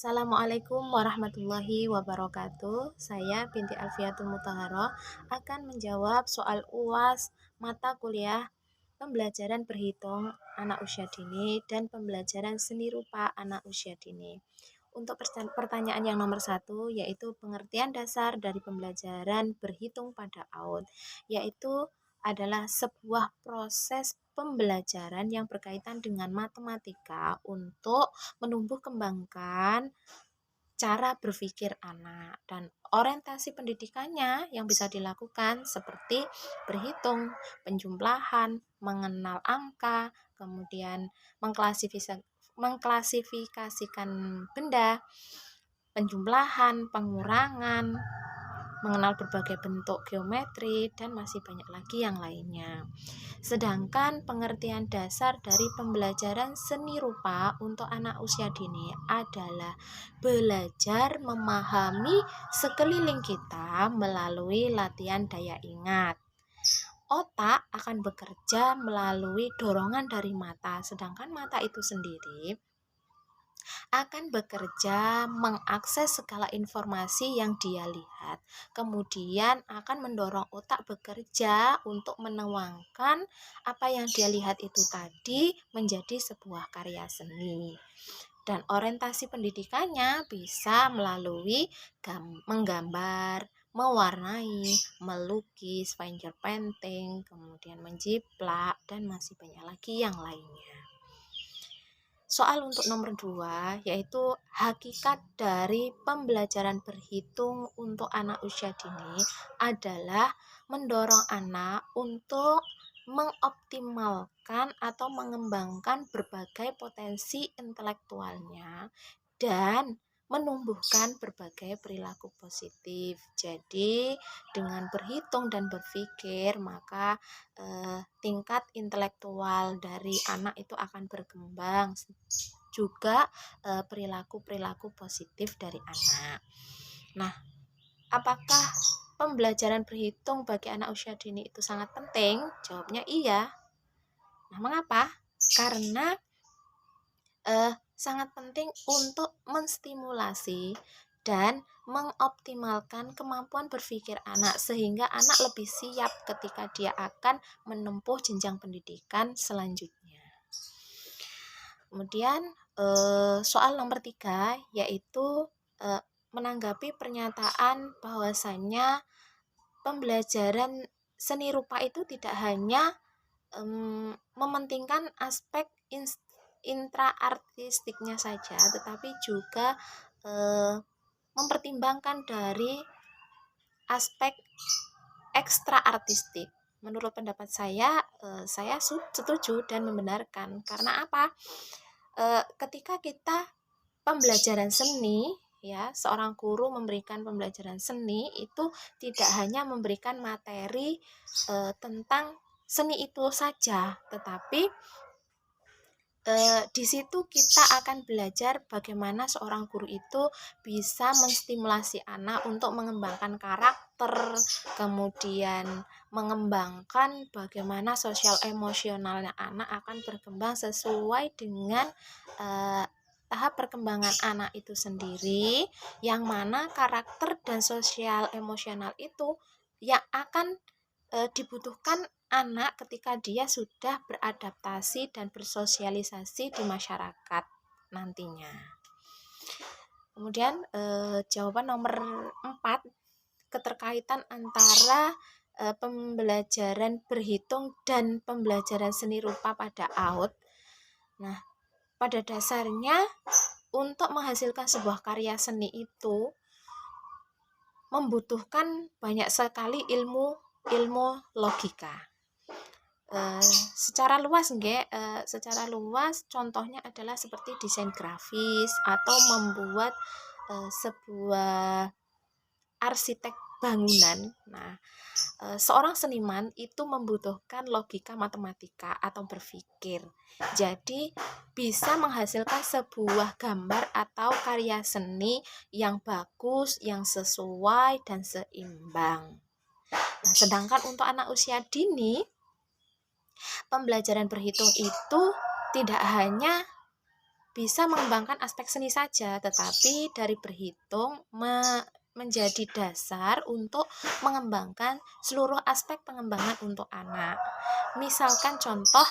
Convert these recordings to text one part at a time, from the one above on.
Assalamualaikum warahmatullahi wabarakatuh. Saya binti Alfiatul Mutahharoh akan menjawab soal UAS mata kuliah pembelajaran berhitung anak usia dini dan pembelajaran seni rupa anak usia dini. Untuk pertanyaan yang nomor 1 yaitu pengertian dasar dari pembelajaran berhitung pada AUD, yaitu adalah sebuah proses pembelajaran yang berkaitan dengan matematika untuk menumbuh kembangkan cara berpikir anak dan orientasi pendidikannya yang bisa dilakukan seperti berhitung, penjumlahan, mengenal angka, kemudian mengklasifikasikan benda, penjumlahan, pengurangan, mengenal berbagai bentuk geometri, dan masih banyak lagi yang lainnya. Sedangkan pengertian dasar dari pembelajaran seni rupa untuk anak usia dini adalah belajar memahami sekeliling kita melalui latihan daya ingat. Otak akan bekerja melalui dorongan dari mata, sedangkan mata itu sendiri akan bekerja mengakses segala informasi yang dia lihat, kemudian akan mendorong otak bekerja untuk menuangkan apa yang dia lihat itu tadi menjadi sebuah karya seni. Dan orientasi pendidikannya bisa melalui menggambar, mewarnai, melukis, finger painting, kemudian menjiplak, dan masih banyak lagi yang lainnya. Soal untuk nomor 2 yaitu hakikat dari pembelajaran berhitung untuk anak usia dini adalah mendorong anak untuk mengoptimalkan atau mengembangkan berbagai potensi intelektualnya dan menumbuhkan berbagai perilaku positif. Jadi dengan berhitung dan berpikir maka tingkat intelektual dari anak itu akan berkembang, juga perilaku-perilaku positif dari anak. Nah, apakah pembelajaran berhitung bagi anak usia dini itu sangat penting? Jawabnya iya. Nah, mengapa? Karena sangat penting untuk menstimulasi dan mengoptimalkan kemampuan berpikir anak sehingga anak lebih siap ketika dia akan menempuh jenjang pendidikan selanjutnya. Kemudian soal nomor 3 yaitu menanggapi pernyataan bahwasannya pembelajaran seni rupa itu tidak hanya mementingkan aspek intraartistiknya saja, tetapi juga mempertimbangkan dari aspek ekstra artistik. Menurut pendapat saya setuju dan membenarkan. Karena apa? Ketika kita pembelajaran seni, ya, seorang guru memberikan pembelajaran seni itu tidak hanya memberikan materi tentang seni itu saja, tetapi di situ kita akan belajar bagaimana seorang guru itu bisa menstimulasi anak untuk mengembangkan karakter, kemudian mengembangkan bagaimana sosial emosionalnya anak akan berkembang sesuai dengan tahap perkembangan anak itu sendiri, yang mana karakter dan sosial emosional itu yang akan dibutuhkan anak ketika dia sudah beradaptasi dan bersosialisasi di masyarakat nantinya. Kemudian jawaban nomor 4, keterkaitan antara pembelajaran berhitung dan pembelajaran seni rupa pada AUD. Nah, pada dasarnya untuk menghasilkan sebuah karya seni itu membutuhkan banyak sekali ilmu logika. Secara luas contohnya adalah seperti desain grafis atau membuat sebuah arsitek bangunan. Nah, seorang seniman itu membutuhkan logika matematika atau berpikir. Jadi bisa menghasilkan sebuah gambar atau karya seni yang bagus, yang sesuai dan seimbang. Nah, sedangkan untuk anak usia dini, pembelajaran berhitung itu tidak hanya bisa mengembangkan aspek seni saja, tetapi dari berhitung menjadi dasar untuk mengembangkan seluruh aspek pengembangan untuk anak. Misalkan contoh,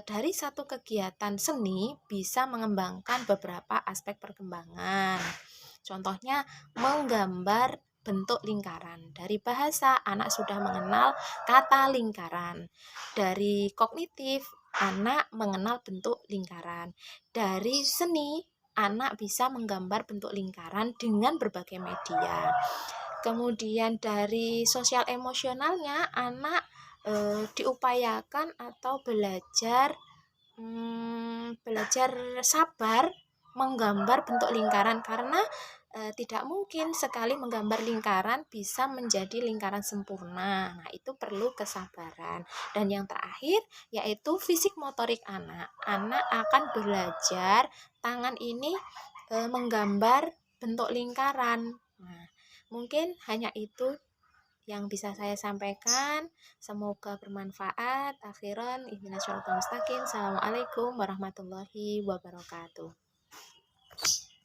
dari satu kegiatan seni bisa mengembangkan beberapa aspek perkembangan. Contohnya menggambar bentuk lingkaran. Dari bahasa, anak sudah mengenal kata lingkaran. Dari kognitif, anak mengenal bentuk lingkaran. Dari seni, anak bisa menggambar bentuk lingkaran dengan berbagai media. Kemudian dari sosial emosionalnya, anak diupayakan atau belajar sabar menggambar bentuk lingkaran, karena tidak mungkin sekali menggambar lingkaran bisa menjadi lingkaran sempurna. Nah, itu perlu kesabaran. Dan yang terakhir yaitu fisik motorik anak. Anak akan belajar tangan ini menggambar bentuk lingkaran. Nah, mungkin hanya itu yang bisa saya sampaikan. Semoga bermanfaat. Akhiran ihdinas shiratal mustaqim. Assalamualaikum warahmatullahi wabarakatuh.